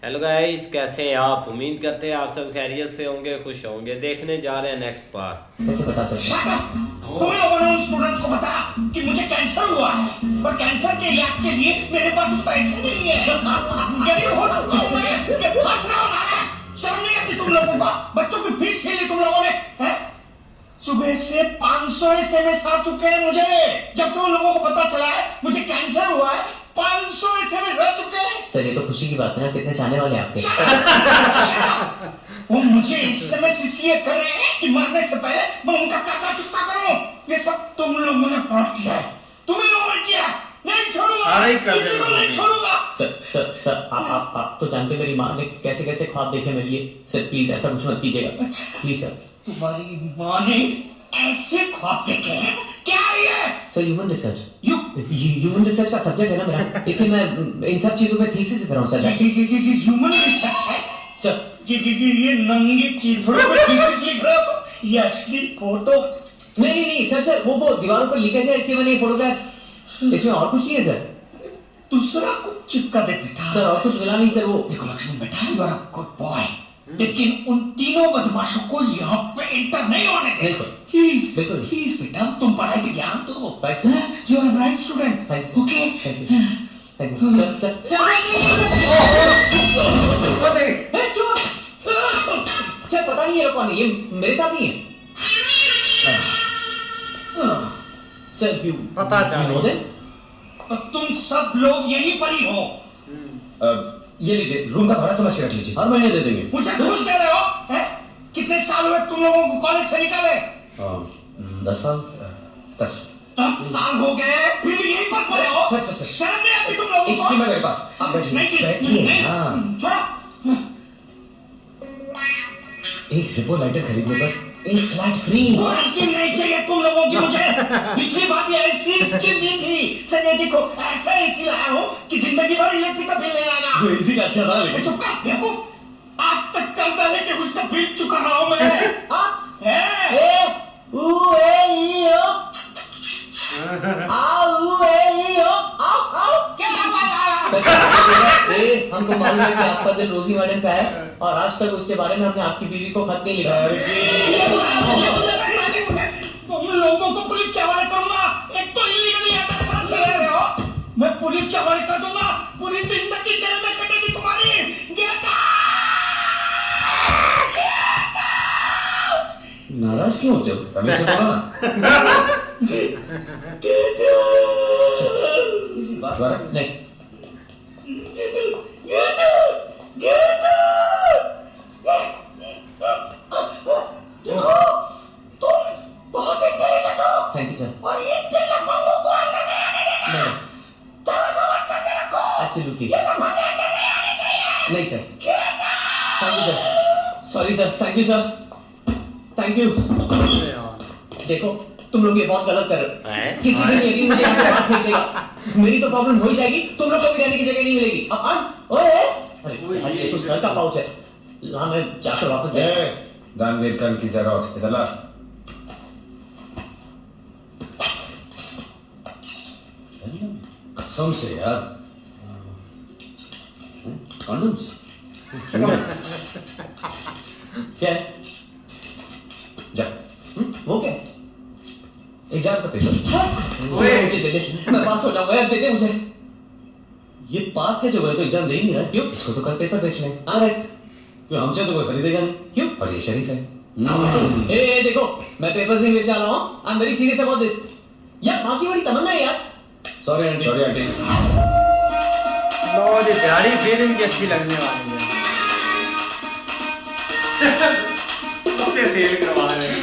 Hello guys, कैसे हैं आप? उम्मीद करते हैं आप सब खैरियत से होंगे, खुश होंगे। देखने जा रहे हैं नेक्स्ट पार्ट। कैसे बता सकते हैं? तुम लोगों ने उन स्टूडेंट्स को बताया कि मुझे कैंसर हुआ है और कैंसर के इलाज के लिए मेरे पास पैसे नहीं है। गरीब हो चुका हूँ मैं। ये फंस रहा हूँ ना। शर्म नहीं आती तुम लोगों को? बच्चों की फीस छीन ली तुम लोगों ने, हैं? सुबह से 500 एसएमएस आ चुके हैं मुझे। जब तुम लोगों को पता चला है मुझे कैंसर हुआ है, 500 एसएमएस आ चुके हैं। सर ये तो खुशी की बात है ना, कितने चाहने वाले आपके। वो मुझे एसएमएस इसलिए कर रहे हैं कि मरने से पहले मैं उनका कर्जा चुकता करूं। ये सब तुम लोगों ने फ्रॉड किया है, तुम लोगों ने किया। नहीं छोड़ूंगा, किसी को नहीं छोड़ूंगा। सर आप तो जानते मेरी माँ ने कैसे कैसे ख्वाब देखे मेरे लिए। सर प्लीज ऐसा कुछ मत कीजिएगा, प्लीज सर। तुम्हारी माँ ने ऐसे ख्वाब देखे हैं? क्या ये? सर ह्यूमन रिसर्च का सब्जेक्ट है ना मेरा, इसलिए मैं इन सब चीजों पे थीसिस कर रहा हूँ सर। ये ह्यूमन रिसर्च है सर। ये नंगे चीथड़ों पे थीसिस लिख रहे हो तो ये असली फोटो? नहीं सर वो दीवारों पर लिखा जाए इसलिए मैंने ये फोटोग्राफ, इसमें और कुछ नहीं है सर। दूसरा कुछ चिपका दे बेटा। सर और कुछ मिला नहीं सर। वो देखो लक्ष्मण बेटा, you are a good boy, लेकिन उन तीनों बदमाशों को यहाँ पे एंटर नहीं होने दे। नहीं सर, प्लीज बिल्कुल। प्लीज बेटा, तुम पढ़ाई पे ध्यान दो। Right sir, you are bright student. Thank you, okay thank you, thank you. Sir पता नहीं ये लोग कौन है, ये मेरे साथ ही है। सर क्यों पता चला। नो दे। तो तुम सब लोग यहीं पर ही हो। ये लीजिए, रूम का भाड़ा समझ के रख लीजिए, हर महीने दे देंगे। मुझे घूस दे रहे हो, हैं? कितने साल हुए तुम लोगों को कॉलेज से निकाले? 10 साल 10 10 साल हो गए, फिर भी यहीं पर पड़े हो। सर। शर्म नहीं आती तुम लोगों एक को? स्कीम है मेरे पास, आप बैठिए। नहीं बैठिए, नहीं, हाँ। छोड़ो। एक जिपो लाइटर खरीदने पर 1 लाइट फ्री। कोई स्कीम नहीं चाहिए तुम लोगों की मुझे। पिछली बार भी ऐसी स्कीम दी थी। सर ये देखो, ऐसा एसी लाया हूँ कि जिंदगी भर इलेक्ट्रिक का बिल नहीं आएगा। इसी का अच्छा था लेकिन। चुप कर बेवकूफ। आज तक कर्जा लेके उसका बिल चुका रहा हूँ मैं। हमको मालूम है कि आपका दिल रोजी मैडम का है और आज तक उसके बारे में हमने आपकी बीवी को खत नहीं लिखा। तुम लोगों को पुलिस के हवाले करूंगा। एक तो इलीगली यहाँ तक साथ रह रहे हो, मैं पुलिस के हवाले कर दूंगा। पुलिस जिंदगी जेल में कटेगी तुम्हारी। Get out! नाराज क्यों होते हो? अभी से बोलो ना। नहीं देखो, तुम बहुत इंटेलिजेंट हो थैंक यू सर। और ये लफंगों को अंदर नहीं आने देना। दरवाजा बंद करके रखो। एब्सोल्युटली ये लफंगे अंदर नहीं आने चाहिए। नहीं sir. Thank you sir, sorry sir, thank you sir, thank you. देखो तुम लोग ये बहुत गलत कर रहे हो। किसी दिन यदि मुझे ऐसे बात फेंक देगा, मेरी तो प्रॉब्लम हो ही जाएगी, तुम लोग को भी रहने की जगह नहीं मिलेगी। अब ओए अरे ये तो सर का पाउच है, ला मैं जाकर वापस दे। दानवीर खान की ज़रूरत इधर ला। कसम से यार, कंडोम्स क्या है? जा। वो क्या है? एग्जाम का पेपर। मुझे दे दे, मैं पास हो जाऊंगा यार, दे दे मुझे। ये पास कैसे हुआ है? तो एग्जाम दे ही नहीं रहा। क्यों? इसको तो कल पेपर बेचना है। हाँ राइट। क्यों? हमसे तो कोई खरीदेगा नहीं। क्यों? और ये शरीफ है। ए देखो, मैं पेपर्स नहीं बेच रहा हूँ। I am very serious about this. यार माँ की बड़ी तमन्ना है यार। Sorry aunty. Sorry aunty. लो जी, प्यारी फिल्म की अच्छी लगने वाली है। उससे सेल करवा रहे हैं।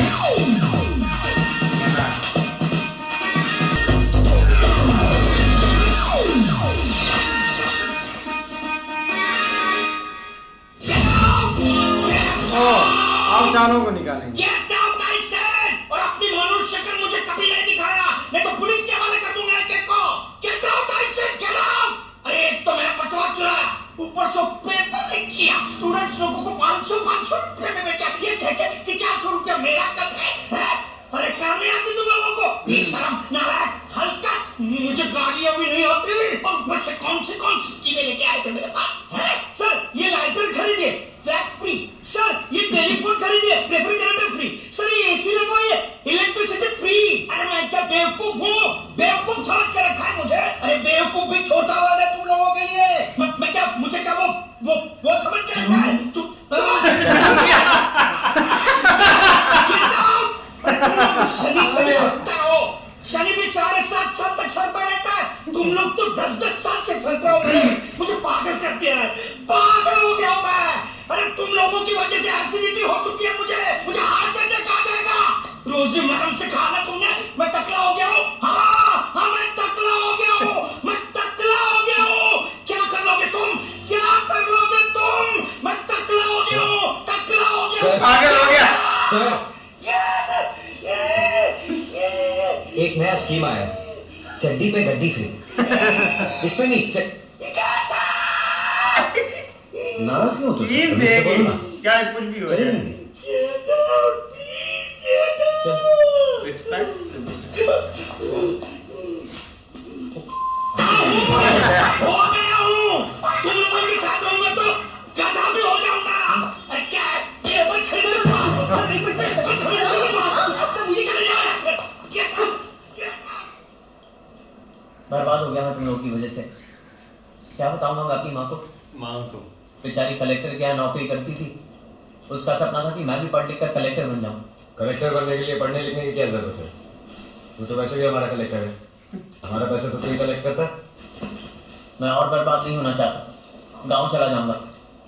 आप चारों को निकालेंगे। Get out, I said! और अपनी मनुष्य शक्ल मुझे कभी नहीं दिखाया, नहीं तो पुलिस के हवाले कर दूंगा एक-एक को। Get out, I said, get out! अरे एक तो मेरा पटवा चुराया, ऊपर से पेपर लीक किया, स्टूडेंट्स लोगों को 500 रुपए में बेचा, ये कह के कि 400 रुपया मेरा कट है। अरे शर्म नहीं आती तुम लोगों को? बेशरम, नालायक, हल्का, मुझे गाड़ियां भी नहीं आती और ऊपर से कौन सी स्कीमें लेके आए थे मेरे पास? सर ये सर, एक नया स्कीम आया है, चड्डी पे गड्डी फ्री। इसमें नहीं नाराज क्यों होते हो? टीम तुम इससे बोलो ना। चाहे कुछ भी हो चले जाए। जाएंगे। Respect से हो गया हूँ। तुम लोगों के साथ रहूंगा तो गधा भी हो जाऊंगा। अरे क्या है? ये पर खरीदने के पास होता नहीं, पर खरीदने के पास होता। अब मुझे चले जाओ यहाँ से। Get out, get out। बर्बाद हो गया मैं तुम लोगों की वजह से। क्या बताऊंगा मैं अपनी माँ को? बेचारी कलेक्टर के यहाँ नौकरी करती थी। उसका सपना था कि मैं भी पढ़ लिख कर कलेक्टर बन जाऊं। कलेक्टर बनने के लिए पढ़ने लिखने की क्या जरूरत है? तू तो वैसे भी हमारा कलेक्टर है। हमारा पैसे तो तू ही कलेक्ट करता है। मैं और बर्बाद नहीं होना चाहता। गांव चला जाऊंगा।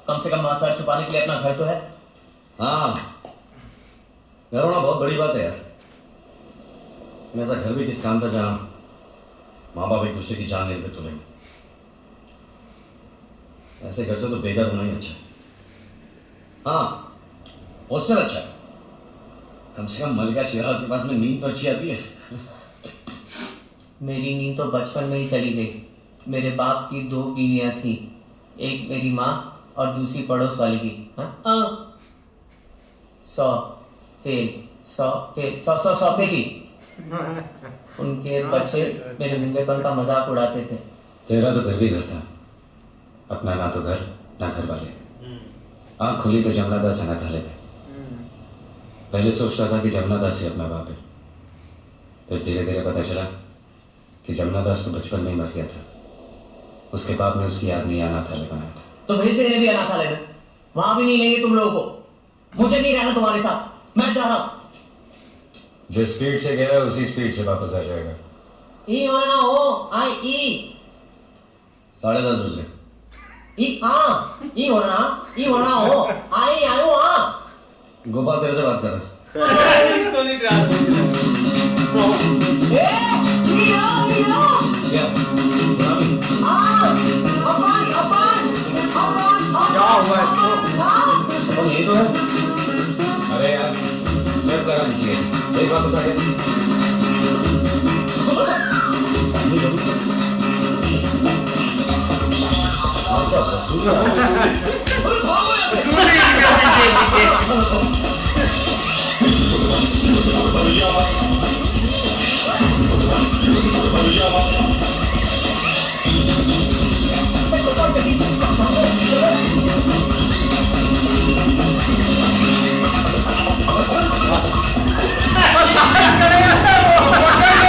कम से कम वहाँ सर छुपाने के लिए अपना घर तो है। हाँ, घर होना बहुत बड़ी बात है यार। ऐसा घर भी किस काम का जहाँ माँ बाप एक दूसरे की जान लेने पे तुलेंगे। ऐसे घर से तो बेघर होना ही अच्छा है। हाँ, हॉस्टल अच्छा है। कम से कम मलिका शिरावत के पास में नींद तो अच्छी आती है। मेरी नींद तो बचपन में ही चली गई। मेरे बाप की 2 बीवियां थी, एक मेरी माँ और दूसरी पड़ोस वाली की। हाँ? 100 तेली। उनके बच्चे मेरे मुंडेपन का मजाक उड़ाते थे। तेरा तो घर भी घर था, अपना ना तो घर ना घर वाले। आँख खुली तो जमना दास अनाथ हाले में। पहले सोचता था कि जमना दास ही अपना बाप है, फिर धीरे धीरे पता चला कि जमना दास तो बचपन में ही मर गया था। उसके बाप ने उसकी याद नहीं अनाथालय बनाया था। तो भेज देने भी अनाथालय में। वहां भी नहीं लेंगे तुम लोगों को। मुझे नहीं रहना तुम्हारे साथ। मैं जा रहा हूँ। जिस स्पीड से गया है उसी स्पीड से वापस आ जाएगा। ई वरना ओ आई ई 10:30 बजे। ई वरना ओ आई आयो आ। गोपाल तेरे से बात कर रहा है। इसको नहीं ट्रांसलेट ए हीरो क्या? गुलामी? क्या हुआ इसको? अपन यही तो है। अरे यार, मैं करा नीचे एक वापस आ गया। अच्छा, वसूल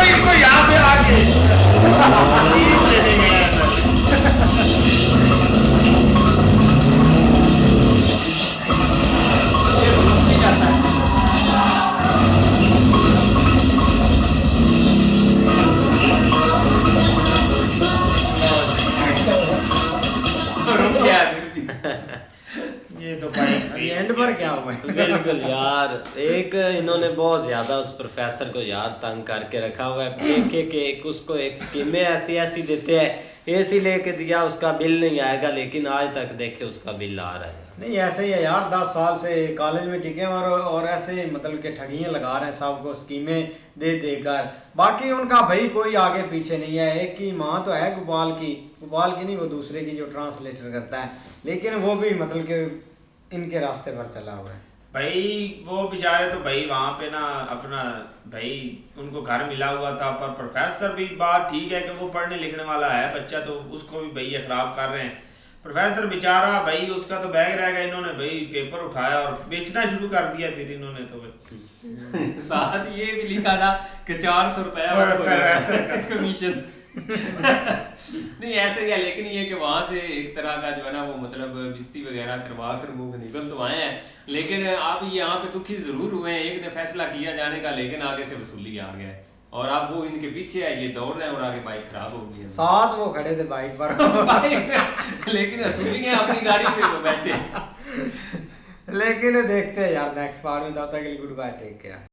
इसको यहाँ पे आके ये तो भाई एंड पर क्या हुआ? बिल्कुल यार, एक इन्होंने बहुत ज्यादा उस प्रोफेसर को यार तंग करके रखा हुआ है। एक उसको एक स्कीमें ऐसी देते हैं, एसी लेके दिया, उसका बिल नहीं आएगा, लेकिन आज तक देखे उसका बिल आ रहा है। नहीं ऐसे ही है यार, 10 साल से कॉलेज में टिके और ऐसे मतलब कि ठगियाँ लगा रहे हैं सबको, स्कीमें दे देकर। बाकी उनका भाई कोई आगे पीछे नहीं है। एक की माँ तो है गोपाल की नहीं, वो दूसरे की जो ट्रांसलेटर करता है, लेकिन वो भी मतलब कि इनके रास्ते पर चला हुआ है। भाई वो बेचारे तो भाई वहाँ पे ना अपना भाई उनको घर मिला हुआ था, पर प्रोफेसर भी बात ठीक है कि वो पढ़ने लिखने वाला है बच्चा, तो उसको भी भैया खराब कर रहे हैं। प्रोफेसर बेचारा भाई उसका तो बैग रह गया, इन्होंने भाई पेपर उठाया और बेचना शुरू कर दिया फिर इन्होंने तो भाई। साथ ये भी लिखा था कि 400 रुपया कमीशन। नहीं ऐसे क्या, लेकिन ये कि वहां से एक तरह का जो है ना वो मतलब बिस्ती वगैरह करवा कर वो निकल तो आए हैं, लेकिन आप यहाँ पे दुखी जरूर हुए हैं। एक ने फैसला किया जाने का, लेकिन आगे से वसूली आ गया है और अब वो इनके पीछे है, ये दौड़ रहे हैं और आगे बाइक खराब हो गई है। साथ वो खड़े थे बाइक पर लेकिन वसूली है अपनी गाड़ी पे तो बैठे। लेकिन देखते हैं यार नेक्स्ट पार्ट में। तब तक के लिए गुड बाय, टेक केयर।